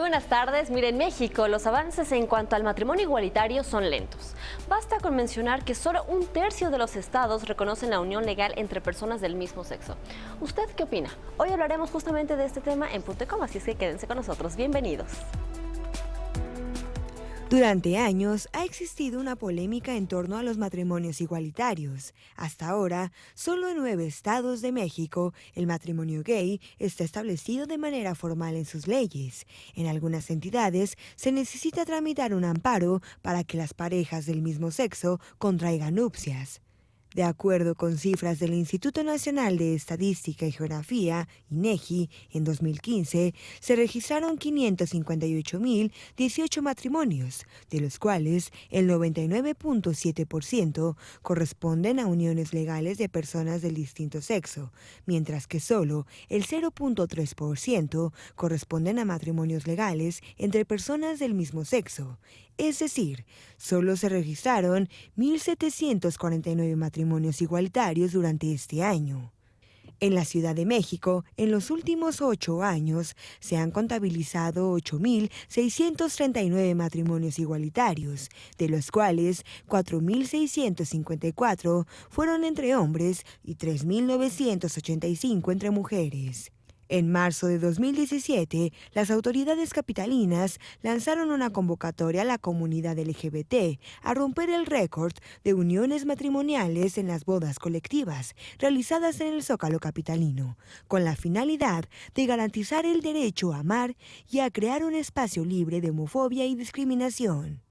buenas tardes. Mire, en México los avances en cuanto al matrimonio igualitario son lentos. Basta con mencionar que solo 1/3 de los estados reconocen la unión legal entre personas del mismo sexo. ¿Usted qué opina? Hoy hablaremos justamente de este tema en Punto y Coma, así es que quédense con nosotros. Bienvenidos. Durante años ha existido una polémica en torno a los matrimonios igualitarios. Hasta ahora, solo en 9 estados de México, el matrimonio gay está establecido de manera formal en sus leyes. En algunas entidades se necesita tramitar un amparo para que las parejas del mismo sexo contraigan nupcias. De acuerdo con cifras del Instituto Nacional de Estadística y Geografía, INEGI, en 2015 se registraron 558.018 matrimonios, de los cuales el 99.7% corresponden a uniones legales de personas del distinto sexo, mientras que solo el 0.3% corresponden a matrimonios legales entre personas del mismo sexo. Es decir, solo se registraron 1.749 matrimonios igualitarios durante este año. En la Ciudad de México, en los últimos 8 años, se han contabilizado 8.639 matrimonios igualitarios, de los cuales 4.654 fueron entre hombres y 3.985 entre mujeres. En marzo de 2017, las autoridades capitalinas lanzaron una convocatoria a la comunidad LGBT a romper el récord de uniones matrimoniales en las bodas colectivas realizadas en el Zócalo capitalino, con la finalidad de garantizar el derecho a amar y a crear un espacio libre de homofobia y discriminación.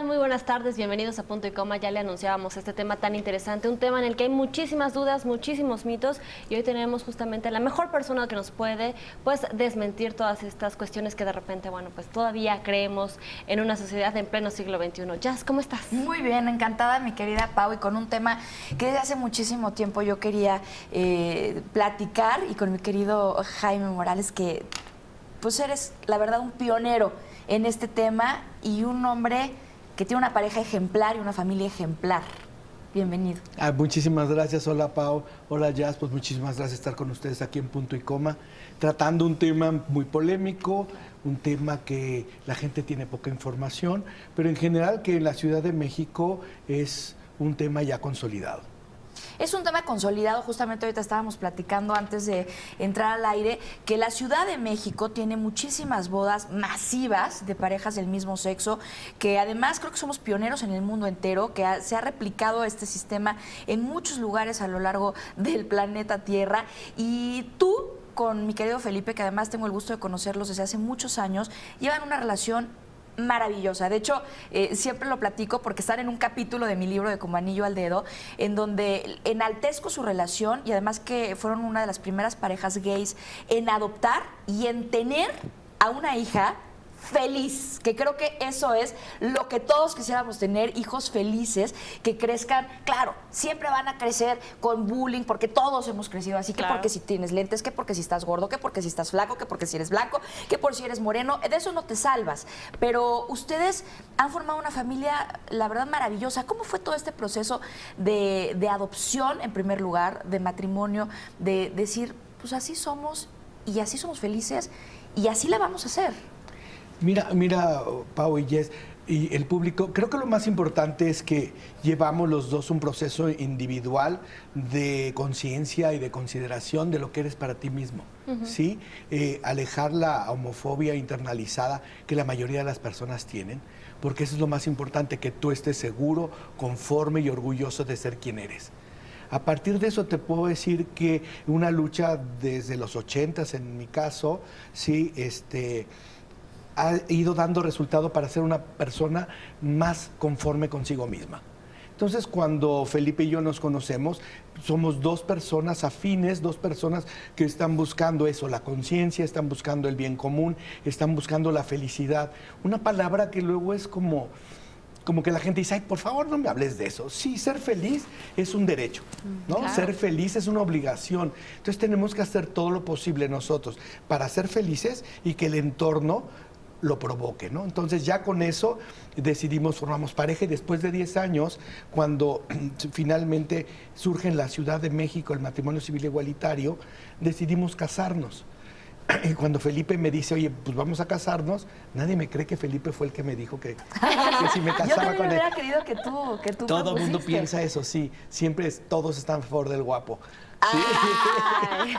Muy buenas tardes, bienvenidos a Punto y Coma. Ya le anunciábamos este tema tan interesante, un tema en el que hay muchísimas dudas, muchísimos mitos, y hoy tenemos justamente a la mejor persona que nos puede desmentir todas estas cuestiones que de repente, todavía creemos en una sociedad en pleno siglo XXI. Jazz, ¿cómo estás? Muy bien, encantada, mi querida Pau, y con un tema que desde hace muchísimo tiempo yo quería platicar, y con mi querido Jaime Morales, que pues eres, la verdad, un pionero en este tema y un hombre que tiene una pareja ejemplar y una familia ejemplar. Bienvenido. Muchísimas gracias. Hola, Pau. Hola, Jazz. Pues muchísimas gracias por estar con ustedes aquí en Punto y Coma, tratando un tema muy polémico, un tema que la gente tiene poca información, pero en general que en la Ciudad de México es un tema ya consolidado. Es un tema consolidado, justamente ahorita estábamos platicando antes de entrar al aire, que la Ciudad de México tiene muchísimas bodas masivas de parejas del mismo sexo, que además creo que somos pioneros en el mundo entero, que se ha replicado este sistema en muchos lugares a lo largo del planeta Tierra. Y tú, con mi querido Felipe, que además tengo el gusto de conocerlos desde hace muchos años, llevan una relación maravillosa. De hecho, siempre lo platico porque están en un capítulo de mi libro de Como Anillo al Dedo, en donde enaltezco su relación, y además que fueron una de las primeras parejas gays en adoptar y en tener a una hija feliz, que creo que eso es lo que todos quisiéramos tener, hijos felices, que crezcan. Claro, siempre van a crecer con bullying, porque todos hemos crecido así, claro. Que porque si tienes lentes, que porque si estás gordo, que porque si estás flaco, que porque si eres blanco, que por si eres moreno, de eso no te salvas. Pero ustedes han formado una familia, la verdad, maravillosa. ¿Cómo fue todo este proceso de adopción, en primer lugar, de matrimonio, de decir, pues así somos y así somos felices y así la vamos a hacer? Mira, Pau y Jess, y el público, creo que lo más importante es que llevamos los dos un proceso individual de conciencia y de consideración de lo que eres para ti mismo, ¿sí? Alejar la homofobia internalizada que la mayoría de las personas tienen, porque eso es lo más importante, que tú estés seguro, conforme y orgulloso de ser quien eres. A partir de eso te puedo decir que una lucha desde los 80s, en mi caso, sí, ha ido dando resultado para ser una persona más conforme consigo misma. Entonces, cuando Felipe y yo nos conocemos, somos dos personas afines, dos personas que están buscando eso, la conciencia, están buscando el bien común, están buscando la felicidad. Una palabra que luego es como como que la gente dice, ay, por favor, no me hables de eso. Sí, ser feliz es un derecho, ¿no? Claro. Ser feliz es una obligación. Entonces tenemos que hacer todo lo posible nosotros para ser felices y que el entorno lo provoque, ¿no? Entonces ya con eso decidimos, formamos pareja y después de 10 años, cuando finalmente surge en la Ciudad de México el matrimonio civil igualitario, decidimos casarnos. Y cuando Felipe me dice, oye, pues vamos a casarnos, nadie me cree que Felipe fue el que me dijo que si me Yo casaba también con él. hubiera querido que tú Todo el mundo propusiste. piensa eso, sí. Siempre todos están a favor del guapo. Ay.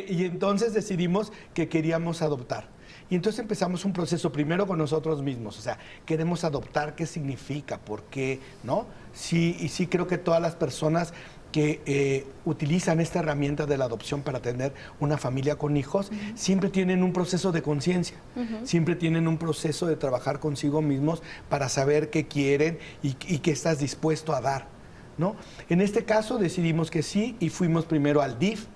Y entonces decidimos que queríamos adoptar. Y entonces empezamos un proceso primero con nosotros mismos. O sea, queremos adoptar, ¿qué significa? ¿Por qué? ¿No? Sí, y sí creo que todas las personas que utilizan esta herramienta de la adopción para tener una familia con hijos, siempre tienen un proceso de conciencia, siempre tienen un proceso de trabajar consigo mismos para saber qué quieren y qué estás dispuesto a dar, ¿no? En este caso decidimos que sí y fuimos primero al DIF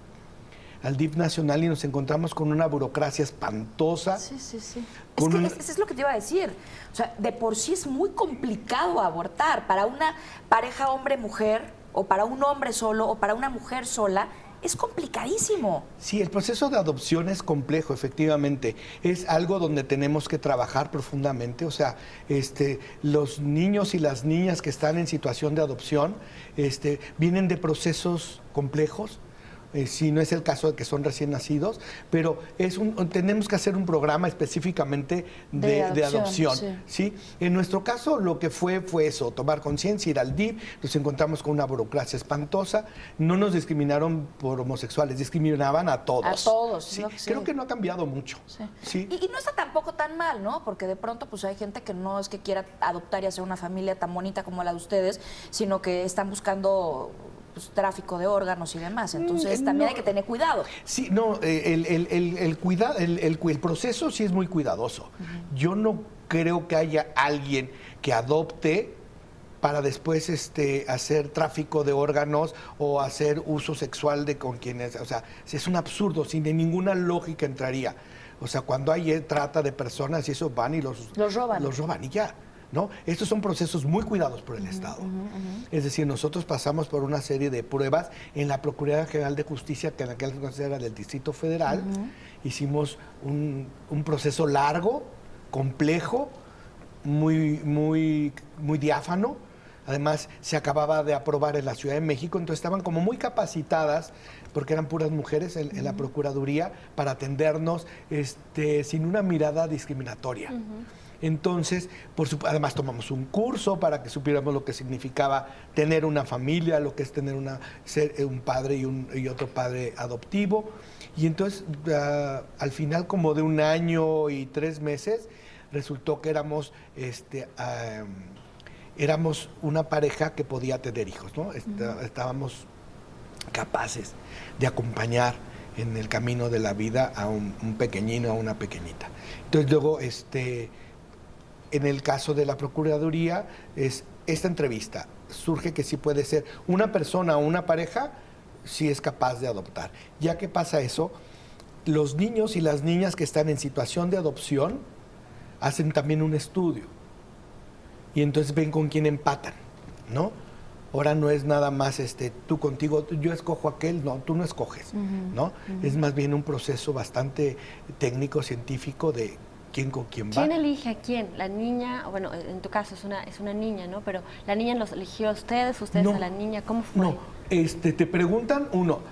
nacional y nos encontramos con una burocracia espantosa. Sí. Es Con que un- eso es lo que te iba a decir. O sea, de por sí es muy complicado abortar. Para una pareja hombre-mujer, o para un hombre solo, o para una mujer sola, es complicadísimo. Sí, el proceso de adopción es complejo, efectivamente. Es algo donde tenemos que trabajar profundamente. O sea, los niños y las niñas que están en situación de adopción vienen de procesos complejos. Si no es el caso de que son recién nacidos, pero tenemos que hacer un programa específicamente de adopción. ¿Sí? En nuestro caso lo que fue eso, tomar conciencia, ir al DIF, nos encontramos con una burocracia espantosa, no nos discriminaron por homosexuales, discriminaban a todos. A todos, Sí, ¿no? Sí. Creo que no ha cambiado mucho. Sí. Sí. Y no está tampoco tan mal, ¿no? Porque de pronto pues hay gente que no es que quiera adoptar y hacer una familia tan bonita como la de ustedes, sino que están buscando pues, tráfico de órganos y demás. Entonces también no. hay que tener cuidado. Sí, no, el proceso sí es muy cuidadoso. Yo no creo que haya alguien que adopte para después hacer tráfico de órganos o hacer uso sexual con quienes, o sea, es un absurdo, sin ninguna lógica entraría. O sea, cuando hay trata de personas y eso van y los roban. Los roban y ya. ¿No? Estos son procesos muy cuidados por el Estado. Es decir, nosotros pasamos por una serie de pruebas en la Procuraduría General de Justicia, que en aquel entonces era del Distrito Federal. Hicimos un proceso largo, complejo, muy diáfano. Además, se acababa de aprobar en la Ciudad de México, entonces estaban como muy capacitadas, porque eran puras mujeres en la Procuraduría, para atendernos sin una mirada discriminatoria. Entonces, además tomamos un curso para que supiéramos lo que significaba tener una familia, lo que es tener ser un padre y otro padre adoptivo. Y entonces, al final, como de 1 año y 3 meses, resultó que éramos una pareja que podía tener hijos, ¿no? Estábamos capaces de acompañar en el camino de la vida a un pequeñino, a una pequeñita. Entonces, luego, en el caso de la Procuraduría, esta entrevista surge que sí puede ser una persona o una pareja, sí es capaz de adoptar. Ya que pasa eso, los niños y las niñas que están en situación de adopción hacen también un estudio. Y entonces ven con quién empatan, ¿no? Ahora no es nada más tú contigo, yo escojo aquel, no, tú no escoges, ¿no? Es más bien un proceso bastante técnico, científico de quién con quién va. ¿Quién elige a quién? La niña, bueno, en tu caso es una niña, ¿no? Pero la niña los eligió a ustedes No. a la niña, ¿cómo fue? No, te preguntan,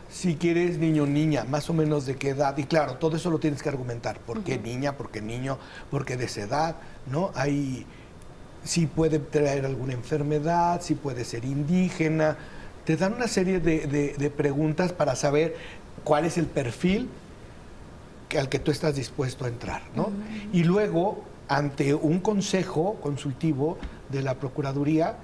si quieres niño o niña, más o menos de qué edad, y claro, todo eso lo tienes que argumentar. ¿Por qué niña? ¿Por qué niño? ¿Por qué de esa edad? ¿No? Si puede traer alguna enfermedad, si puede ser indígena. Te dan una serie de preguntas para saber cuál es el perfil al que tú estás dispuesto a entrar, ¿no? Y luego, ante un consejo consultivo de la Procuraduría,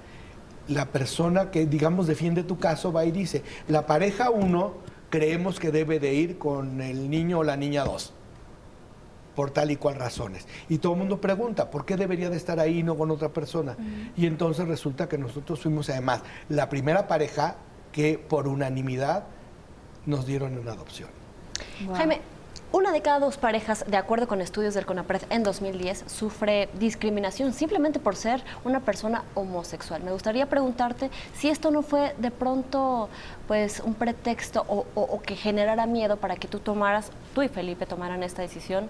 la persona que, digamos, defiende tu caso va y dice, la pareja 1 creemos que debe de ir con el niño o la niña 2, por tal y cual razones. Y todo el mundo pregunta, ¿por qué debería de estar ahí y no con otra persona? Y entonces resulta que nosotros fuimos, además, la primera pareja que por unanimidad nos dieron una adopción. Wow. Jaime, Una de cada 2 parejas, de acuerdo con estudios del CONAPRED en 2010, sufre discriminación simplemente por ser una persona homosexual. Me gustaría preguntarte si esto no fue de pronto pues un pretexto o que generara miedo para que tú y Felipe tomaran esta decisión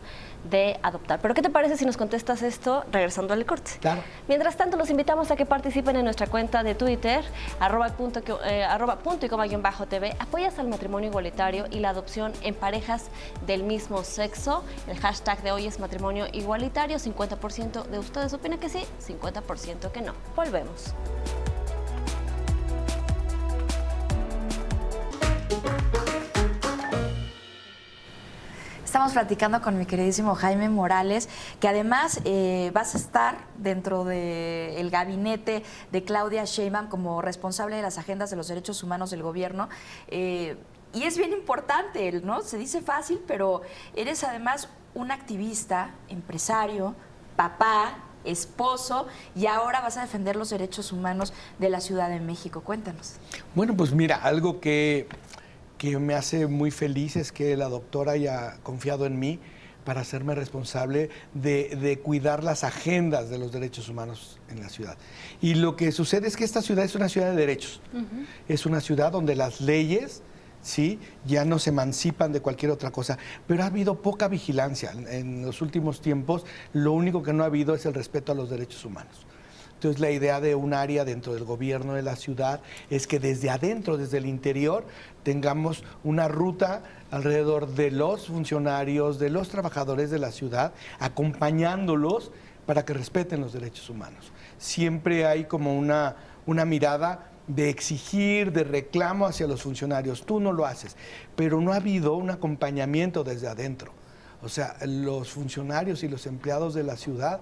de adoptar. Pero ¿qué te parece si nos contestas esto regresando al corte? Claro. Mientras tanto, los invitamos a que participen en nuestra cuenta de Twitter, @punto y coma_TV. Apoyas al matrimonio igualitario y la adopción en parejas del mismo sexo. El hashtag de hoy es matrimonio igualitario. 50% de ustedes opina que sí, 50% que no. Volvemos. Estamos platicando con mi queridísimo Jaime Morales, que además vas a estar dentro del gabinete de Claudia Sheinbaum como responsable de las agendas de los derechos humanos del gobierno. Y es bien importante, ¿no? Se dice fácil, pero eres además un activista, empresario, papá, esposo, y ahora vas a defender los derechos humanos de la Ciudad de México. Cuéntanos. Bueno, pues mira, algo que me hace muy feliz es que la doctora haya confiado en mí para hacerme responsable de cuidar las agendas de los derechos humanos en la ciudad. Y lo que sucede es que esta ciudad es una ciudad de derechos. Es una ciudad donde las leyes, sí, ya no se emancipan de cualquier otra cosa, pero ha habido poca vigilancia. En los últimos tiempos, lo único que no ha habido es el respeto a los derechos humanos. Entonces, la idea de un área dentro del gobierno de la ciudad es que desde adentro, desde el interior, tengamos una ruta alrededor de los funcionarios, de los trabajadores de la ciudad, acompañándolos para que respeten los derechos humanos. Siempre hay como una mirada de exigir, de reclamo hacia los funcionarios. Tú no lo haces, pero no ha habido un acompañamiento desde adentro. O sea, los funcionarios y los empleados de la ciudad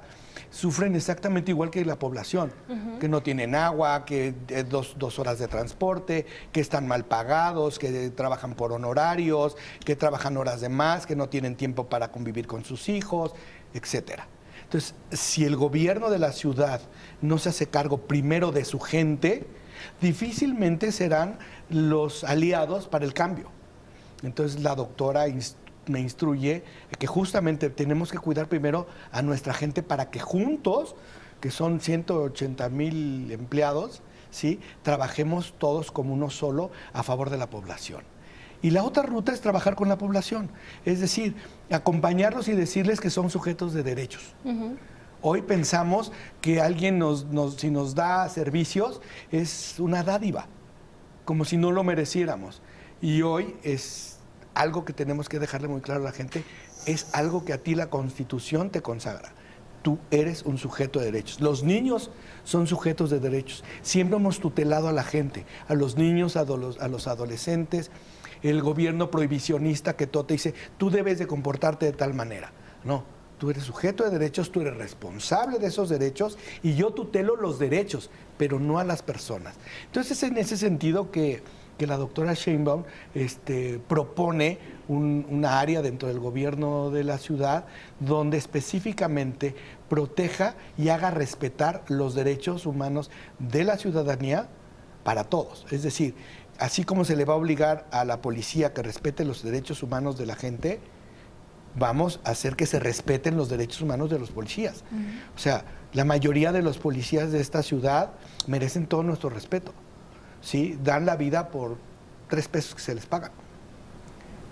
sufren exactamente igual que la población, que no tienen agua, que dos horas de transporte, que están mal pagados, que trabajan por honorarios, que trabajan horas de más, que no tienen tiempo para convivir con sus hijos, etcétera. Entonces, si el gobierno de la ciudad no se hace cargo primero de su gente, difícilmente serán los aliados para el cambio. Entonces, la doctora me instruye que justamente tenemos que cuidar primero a nuestra gente para que juntos, que son 180,000 empleados, ¿sí?, trabajemos todos como uno solo a favor de la población. Y la otra ruta es trabajar con la población, es decir, acompañarlos y decirles que son sujetos de derechos. Hoy pensamos que alguien si nos da servicios es una dádiva, como si no lo mereciéramos. Y hoy es algo que tenemos que dejarle muy claro a la gente, es algo que a ti la Constitución te consagra. Tú eres un sujeto de derechos. Los niños son sujetos de derechos. Siempre hemos tutelado a la gente, a los niños, a los adolescentes. El gobierno prohibicionista que todo te dice, tú debes de comportarte de tal manera. No, tú eres sujeto de derechos, tú eres responsable de esos derechos y yo tutelo los derechos, pero no a las personas. Entonces, es en ese sentido que la doctora Sheinbaum propone una área dentro del gobierno de la ciudad donde específicamente proteja y haga respetar los derechos humanos de la ciudadanía para todos. Es decir, así como se le va a obligar a la policía que respete los derechos humanos de la gente, vamos a hacer que se respeten los derechos humanos de los policías. O sea, la mayoría de los policías de esta ciudad merecen todo nuestro respeto. ¿Sí? Dan la vida por 3 pesos que se les pagan.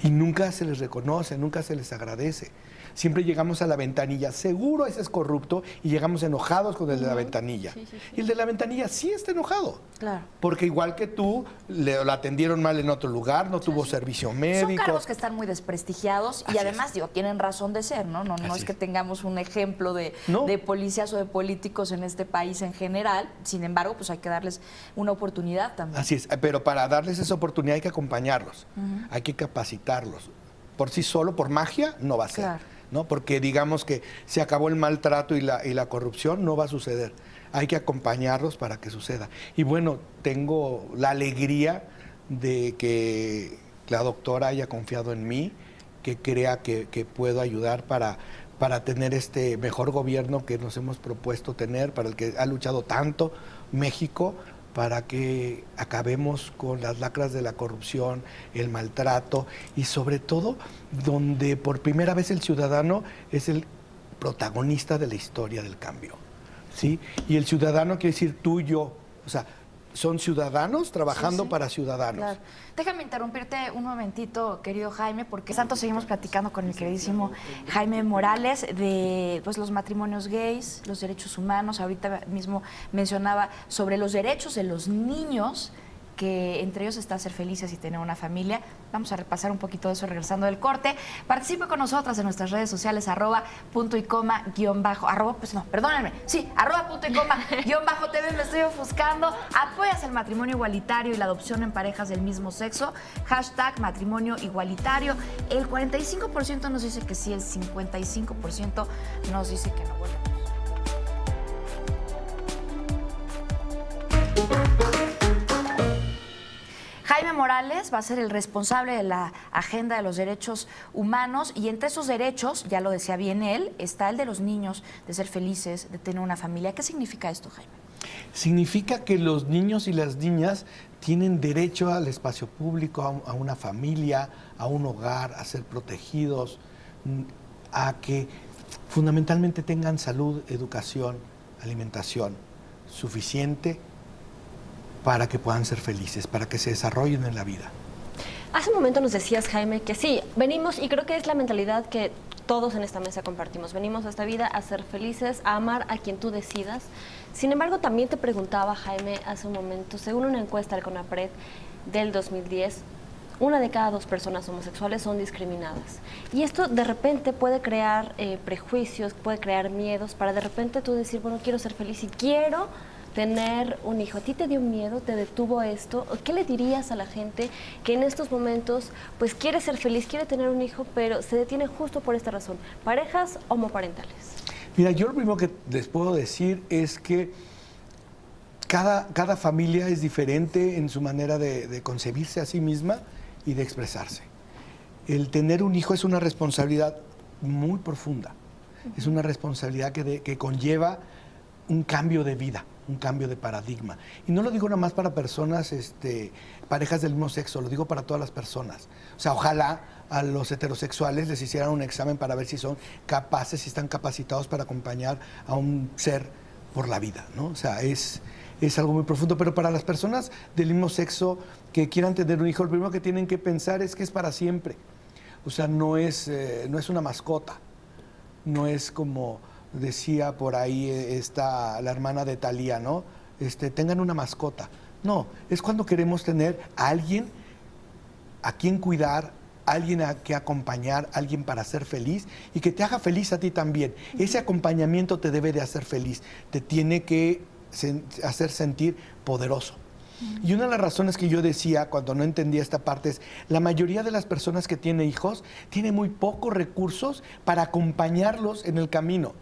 Y nunca se les reconoce, nunca se les agradece. Siempre llegamos a la ventanilla, seguro ese es corrupto, y llegamos enojados con el de la ventanilla. Sí. Y el de la ventanilla sí está enojado. Claro. Porque igual que tú, lo atendieron mal en otro lugar, no tuvo servicio médico. Son cargos que están muy desprestigiados y además, tienen razón de ser, ¿no? No es que tengamos un ejemplo de policías o de políticos en este país en general. Sin embargo, pues hay que darles una oportunidad también. Así es, pero para darles esa oportunidad hay que acompañarlos, hay que capacitarlos. Por sí solo, por magia, no va a ser. Claro. ¿No? Porque digamos que se acabó el maltrato y la corrupción, no va a suceder. Hay que acompañarlos para que suceda. Y bueno, tengo la alegría de que la doctora haya confiado en mí, que crea que puedo ayudar para tener este mejor gobierno que nos hemos propuesto tener, para el que ha luchado tanto México, para que acabemos con las lacras de la corrupción, el maltrato y sobre todo donde por primera vez el ciudadano es el protagonista de la historia del cambio, ¿sí? Y el ciudadano quiere decir tú y yo, o sea, son ciudadanos trabajando para ciudadanos. Claro. Déjame interrumpirte un momentito, querido Jaime, porque tanto seguimos platicando con el queridísimo Jaime Morales de pues, los matrimonios gays, los derechos humanos. Ahorita mismo mencionaba sobre los derechos de los niños, que entre ellos está ser felices y tener una familia. Vamos a repasar un poquito de eso regresando del corte. Participe con nosotras en nuestras redes sociales, @punto y coma _, @punto y coma _TV, me estoy ofuscando. Apoyas el matrimonio igualitario y la adopción en parejas del mismo sexo, #matrimonio igualitario. El 45% nos dice que sí, el 55% nos dice que no. Volvemos. Jaime Morales va a ser el responsable de la agenda de los derechos humanos y entre esos derechos, ya lo decía bien él, está el de los niños, de ser felices, de tener una familia. ¿Qué significa esto, Jaime? Significa que los niños y las niñas tienen derecho al espacio público, a una familia, a un hogar, a ser protegidos, a que fundamentalmente tengan salud, educación, alimentación suficiente para que puedan ser felices, para que se desarrollen en la vida. Hace un momento nos decías, Jaime, que sí, venimos, y creo que es la mentalidad que todos en esta mesa compartimos, venimos a esta vida a ser felices, a amar a quien tú decidas. Sin embargo, también te preguntaba, Jaime, hace un momento, según una encuesta del CONAPRED del 2010, 1 de cada 2 personas homosexuales son discriminadas. Y esto de repente puede crear prejuicios, puede crear miedos, para de repente tú decir, bueno, quiero ser feliz y quiero tener un hijo. ¿A ti te dio miedo? ¿Te detuvo esto? ¿Qué le dirías a la gente que en estos momentos pues quiere ser feliz, quiere tener un hijo, pero se detiene justo por esta razón? Parejas homoparentales. Mira, yo lo primero que les puedo decir es que cada familia es diferente en su manera de concebirse a sí misma y de expresarse. El tener un hijo es una responsabilidad muy profunda. Es una responsabilidad que conlleva un cambio de vida, un cambio de paradigma. Y no lo digo nada más para personas, parejas del mismo sexo, lo digo para todas las personas. O sea, ojalá a los heterosexuales les hicieran un examen para ver si son capaces, si están capacitados para acompañar a un ser por la vida, ¿no? O sea, es algo muy profundo. Pero para las personas del mismo sexo que quieran tener un hijo, lo primero que tienen que pensar es que es para siempre. O sea, no es una mascota, no es como decía por ahí la hermana de Thalía, ¿no? Tengan una mascota. No, es cuando queremos tener a alguien a quien cuidar, alguien a que acompañar, alguien para ser feliz y que te haga feliz a ti también. Ese acompañamiento te debe de hacer feliz, te tiene que hacer sentir poderoso. Y una de las razones que yo decía cuando no entendía esta parte es, la mayoría de las personas que tienen hijos tienen muy pocos recursos para acompañarlos en el camino.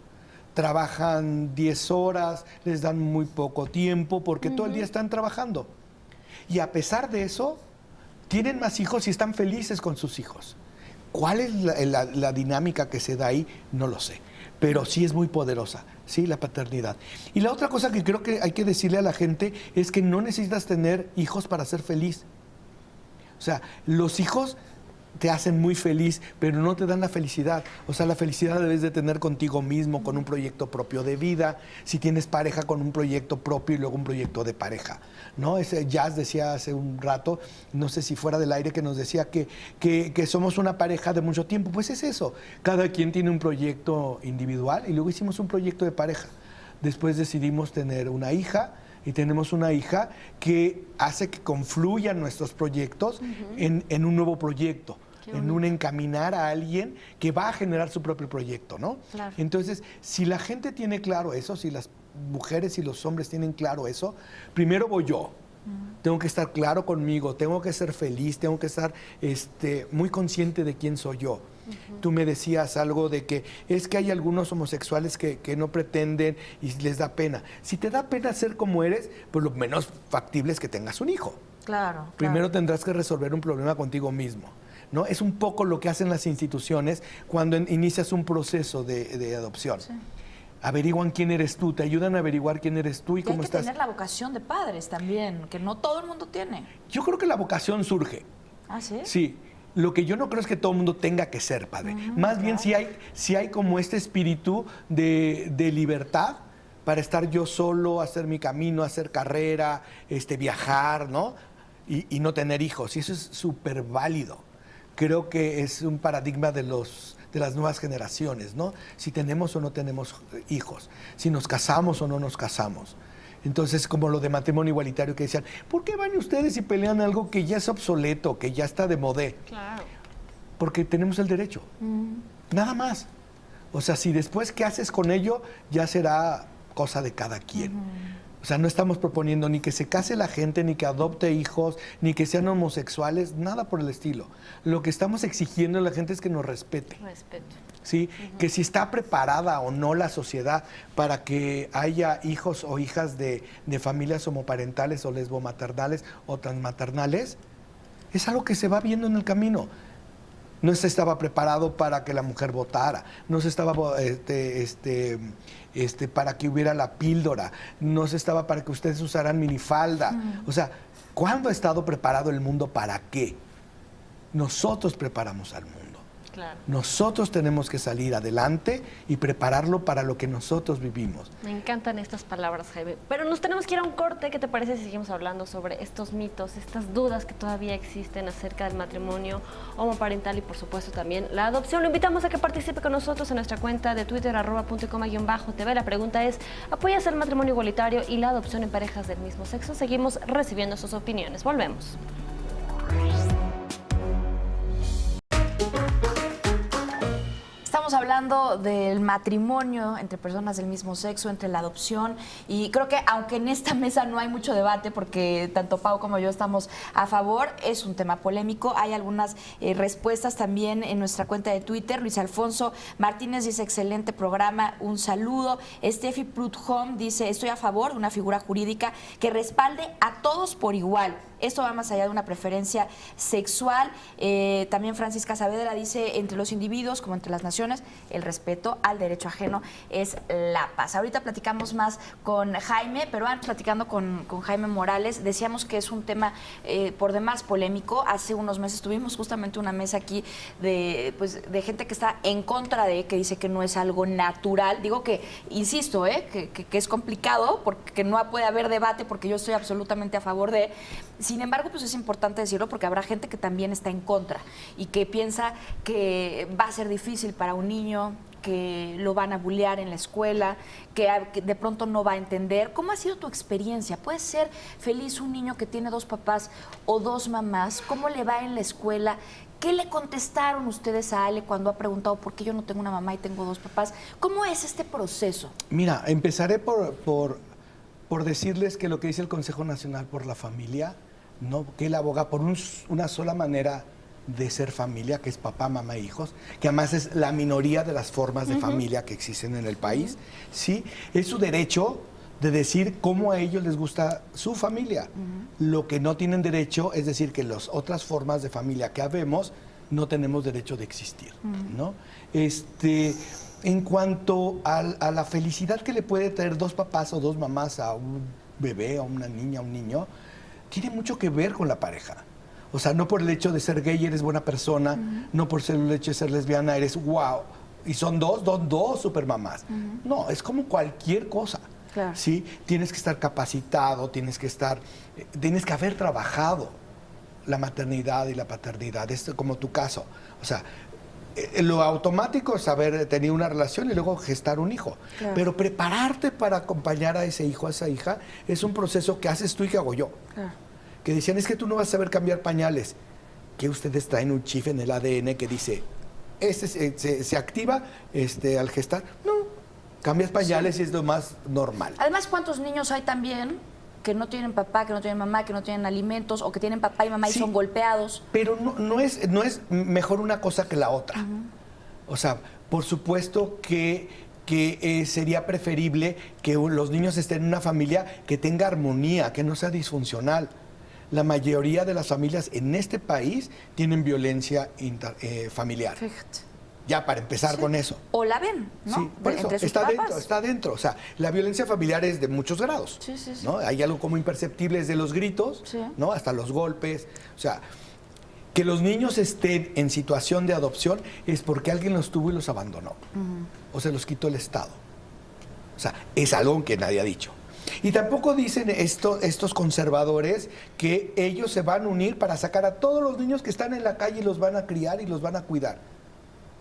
Trabajan 10 horas, les dan muy poco tiempo porque todo el día están trabajando. Y a pesar de eso, tienen más hijos y están felices con sus hijos. ¿Cuál es la dinámica que se da ahí? No lo sé, pero sí es muy poderosa, sí, la paternidad. Y la otra cosa que creo que hay que decirle a la gente es que no necesitas tener hijos para ser feliz. O sea, los hijos te hacen muy feliz, pero no te dan la felicidad. O sea, la felicidad debes de tener contigo mismo, con un proyecto propio de vida. Si tienes pareja, con un proyecto propio y luego un proyecto de pareja, ¿no? Jazz decía hace un rato, no sé si fuera del aire, que nos decía que somos una pareja de mucho tiempo. Pues es eso. Cada quien tiene un proyecto individual y luego hicimos un proyecto de pareja. Después decidimos tener una hija. Y tenemos una hija que hace que confluyan nuestros proyectos en un nuevo proyecto, en un encaminar a alguien que va a generar su propio proyecto, ¿no? Claro. Entonces, si la gente tiene claro eso, si las mujeres y los hombres tienen claro eso, primero voy yo. Tengo que estar claro conmigo, tengo que ser feliz, tengo que estar muy consciente de quién soy yo. Tú me decías algo de que es que hay algunos homosexuales que no pretenden y les da pena. Si te da pena ser como eres, pues lo menos factible es que tengas un hijo. Claro. Primero tendrás que resolver un problema contigo mismo, ¿no? Es un poco lo que hacen las instituciones cuando inicias un proceso de adopción. Sí. averiguan quién eres tú, te ayudan a averiguar quién eres tú y cómo hay que estás. tener la vocación de padres también, que no todo el mundo tiene. Yo creo que la vocación surge. ¿Ah, sí? Sí. Lo que yo no creo es que todo el mundo tenga que ser padre. Más bien si hay como este espíritu de libertad para estar yo solo, hacer mi camino, hacer carrera, viajar, ¿no? Y no tener hijos. Y eso es súper válido. Creo que es un paradigma de las nuevas generaciones, ¿no? Si tenemos o no tenemos hijos, si nos casamos o no nos casamos. Entonces, como lo de matrimonio igualitario que decían, ¿por qué van ustedes y pelean algo que ya es obsoleto, que ya está de modé? Claro. Porque tenemos el derecho. Nada más. O sea, si después qué haces con ello, ya será cosa de cada quien. O sea, no estamos proponiendo ni que se case la gente, ni que adopte hijos, ni que sean homosexuales, nada por el estilo. Lo que estamos exigiendo a la gente es que nos respete. Respeto. ¿Sí? Que si está preparada o no la sociedad para que haya hijos o hijas de familias homoparentales o lesbomaternales o transmaternales, es algo que se va viendo en el camino. No se estaba preparado para que la mujer votara, no se estaba para que hubiera la píldora, no se estaba para que ustedes usaran minifalda. O sea, ¿cuándo ha estado preparado el mundo para qué? Nosotros preparamos al mundo. Claro. Nosotros tenemos que salir adelante y prepararlo para lo que nosotros vivimos. Me encantan estas palabras, Jaime. Pero nos tenemos que ir a un corte. ¿Qué te parece si seguimos hablando sobre estos mitos, estas dudas que todavía existen acerca del matrimonio homoparental y, por supuesto, también la adopción? Lo invitamos a que participe con nosotros en nuestra cuenta de Twitter, @puntoycoma_tv. La pregunta es, ¿apoyas el matrimonio igualitario y la adopción en parejas del mismo sexo? Seguimos recibiendo sus opiniones. Volvemos. Estamos hablando del matrimonio entre personas del mismo sexo, entre la adopción, y creo que aunque en esta mesa no hay mucho debate porque tanto Pau como yo estamos a favor, es un tema polémico. Hay algunas respuestas también en nuestra cuenta de Twitter. Luis Alfonso Martínez dice, excelente programa, un saludo. Steffi Prudhomme dice, estoy a favor de una figura jurídica que respalde a todos por igual. Esto va más allá de una preferencia sexual. También Francisca Saavedra dice, entre los individuos como entre las naciones, el respeto al derecho ajeno es la paz. Ahorita platicamos más con Jaime, pero antes platicando con Jaime Morales, decíamos que es un tema por demás polémico. Hace unos meses tuvimos justamente una mesa aquí de gente que está en contra de, que dice que no es algo natural. Digo que, insisto, que es complicado porque no puede haber debate, porque yo estoy absolutamente a favor de... Sin embargo, pues es importante decirlo porque habrá gente que también está en contra y que piensa que va a ser difícil para un niño, que lo van a bullear en la escuela, que de pronto no va a entender. ¿Cómo ha sido tu experiencia? ¿Puede ser feliz un niño que tiene dos papás o dos mamás? ¿Cómo le va en la escuela? ¿Qué le contestaron ustedes a Ale cuando ha preguntado por qué yo no tengo una mamá y tengo dos papás? ¿Cómo es este proceso? Mira, empezaré por decirles que lo que dice el Consejo Nacional por la Familia, ¿no? Que él aboga por una sola manera de ser familia, que es papá, mamá e hijos, que además es la minoría de las formas de familia que existen en el país, ¿sí? Es su derecho de decir cómo a ellos les gusta su familia. Lo que no tienen derecho es decir que las otras formas de familia que habemos no tenemos derecho de existir, ¿no? En cuanto a la felicidad que le puede traer dos papás o dos mamás a un bebé, a una niña, a un niño, tiene mucho que ver con la pareja. O sea, no por el hecho de ser gay eres buena persona, no por el hecho de ser lesbiana eres wow. Y son dos supermamás. No, es como cualquier cosa. Claro. ¿Sí? Tienes que estar capacitado, tienes que haber trabajado la maternidad y la paternidad. Es como tu caso. O sea, lo automático es haber tenido una relación y luego gestar un hijo. Claro. Pero prepararte para acompañar a ese hijo, a esa hija, es un proceso que haces tú y que hago yo. Claro. Que decían, es que tú no vas a saber cambiar pañales. Que ustedes traen un chip en el ADN que dice, se activa al gestar. No, cambias pañales y es lo más normal. Además, ¿cuántos niños hay también que no tienen papá, que no tienen mamá, que no tienen alimentos, o que tienen papá y mamá y son golpeados? Pero no es mejor una cosa que la otra. O sea, por supuesto que sería preferible que los niños estén en una familia que tenga armonía, que no sea disfuncional. La mayoría de las familias en este país tienen violencia familiar. Fíjate. Ya para empezar con eso. O la ven, ¿no? Sí, por eso, Entre sus está papás. dentro, está dentro. O sea, la violencia familiar es de muchos grados. Sí, sí, sí. ¿No? Hay algo como imperceptible desde los gritos, Sí. ¿no? Hasta los golpes. O sea, que los niños estén en situación de adopción es porque alguien los tuvo y los abandonó. O se los quitó el Estado. O sea, es algo que nadie ha dicho. Y tampoco dicen estos conservadores que ellos se van a unir para sacar a todos los niños que están en la calle y los van a criar y los van a cuidar.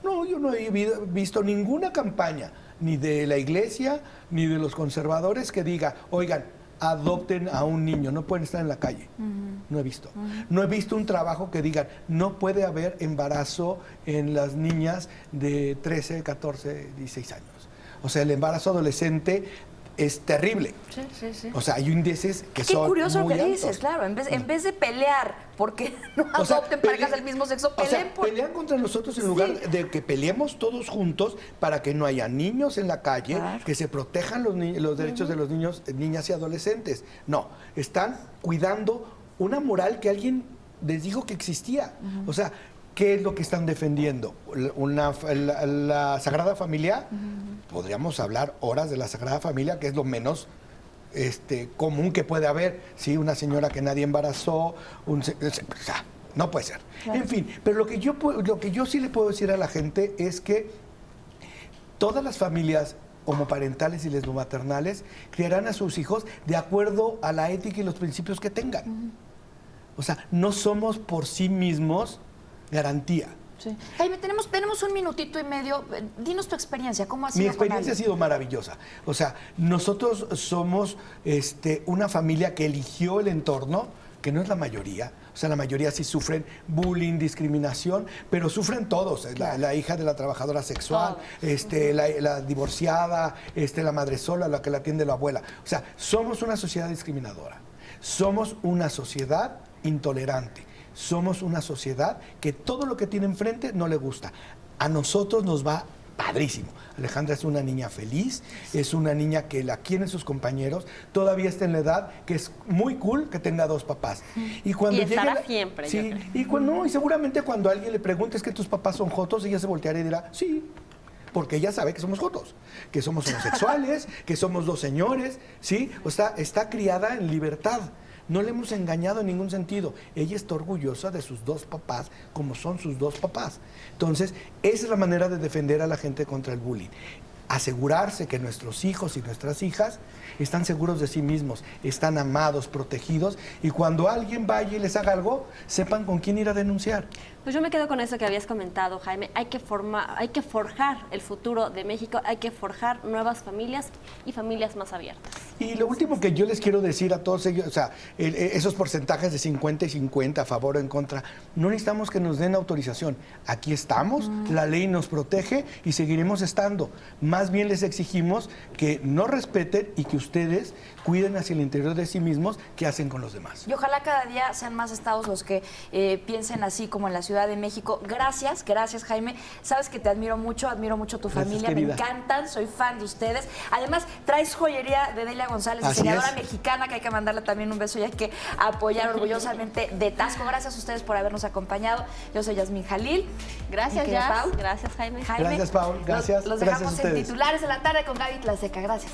No, yo no he visto ninguna campaña, ni de la iglesia, ni de los conservadores que diga, oigan, adopten a un niño, no pueden estar en la calle. No he visto. No he visto un trabajo que digan, no puede haber embarazo en las niñas de 13, 14, 16 años. O sea, el embarazo adolescente es terrible. Sí, sí, sí. O sea, hay índices que Qué son curioso lo muy que altos. dices, claro. En vez de pelear porque no O sea, adopten parejas del mismo sexo, o sea, peleen por... pelean contra nosotros en lugar de que peleemos todos juntos para que no haya niños en la calle, Claro. que se protejan los derechos de los niños, niñas y adolescentes. No, están cuidando una moral que alguien les dijo que existía. O sea, ¿qué es lo que están defendiendo? La Sagrada Familia. Podríamos hablar horas de la Sagrada Familia, que es lo menos común que puede haber, ¿sí? Una señora que nadie embarazó, o sea, no puede ser. Claro. En fin, pero lo que yo sí le puedo decir a la gente es que todas las familias homoparentales y lesbomaternales criarán a sus hijos de acuerdo a la ética y los principios que tengan. O sea, no somos por sí mismos garantía. Sí. Jaime, tenemos un minutito y medio. Dinos tu experiencia, ¿cómo ha sido? Mi con experiencia ha Ale? sido maravillosa. O sea, nosotros somos una familia que eligió el entorno, que no es la mayoría. O sea, la mayoría sí sufren bullying, discriminación, pero sufren todos. La hija de la trabajadora sexual, la divorciada, la madre sola, la que la atiende la abuela. O sea, somos una sociedad discriminadora. Somos una sociedad intolerante. Somos una sociedad que todo lo que tiene enfrente no le gusta. A nosotros nos va padrísimo. Alejandra es una niña feliz, es una niña que la quieren sus compañeros, todavía está en la edad que es muy cool que tenga dos papás. Y cuando Y estará llegue siempre, yo sí, creo. y seguramente cuando alguien le pregunte es que tus papás son jotos, ella se volteará y dirá, sí, porque ella sabe que somos jotos, que somos homosexuales, que somos dos señores, ¿sí? O sea, está criada en libertad. No le hemos engañado en ningún sentido. Ella está orgullosa de sus dos papás, como son sus dos papás. Entonces, esa es la manera de defender a la gente contra el bullying. Asegurarse que nuestros hijos y nuestras hijas están seguros de sí mismos, están amados, protegidos, y cuando alguien vaya y les haga algo, sepan con quién ir a denunciar. Pues yo me quedo con eso que habías comentado, Jaime. Hay que forjar el futuro de México, hay que forjar nuevas familias y familias más abiertas. Y lo último que yo les quiero decir a todos ellos, o sea, esos porcentajes de 50 y 50 a favor o en contra, no necesitamos que nos den autorización. Aquí estamos, la ley nos protege y seguiremos estando. Más bien les exigimos que nos respeten y que ustedes cuiden hacia el interior de sí mismos qué hacen con los demás. Y ojalá cada día sean más estados los que piensen así como en la Ciudad de México. Gracias, gracias, Jaime. Sabes que te admiro mucho tu Gracias, familia, me querida. encantan, soy fan de ustedes. Además, traes joyería de Delia González, Así diseñadora es. mexicana, que hay que mandarle también un beso y hay que apoyar orgullosamente de Tasco. Gracias a ustedes por habernos acompañado. Yo soy Yasmín Jalil. Gracias, Mi querida Jazz. Pau. Gracias, Jaime. Jaime. Gracias, Paul. Gracias. Los Gracias a dejamos en ustedes. Titulares de la Tarde con Gaby Tlaseca. Gracias.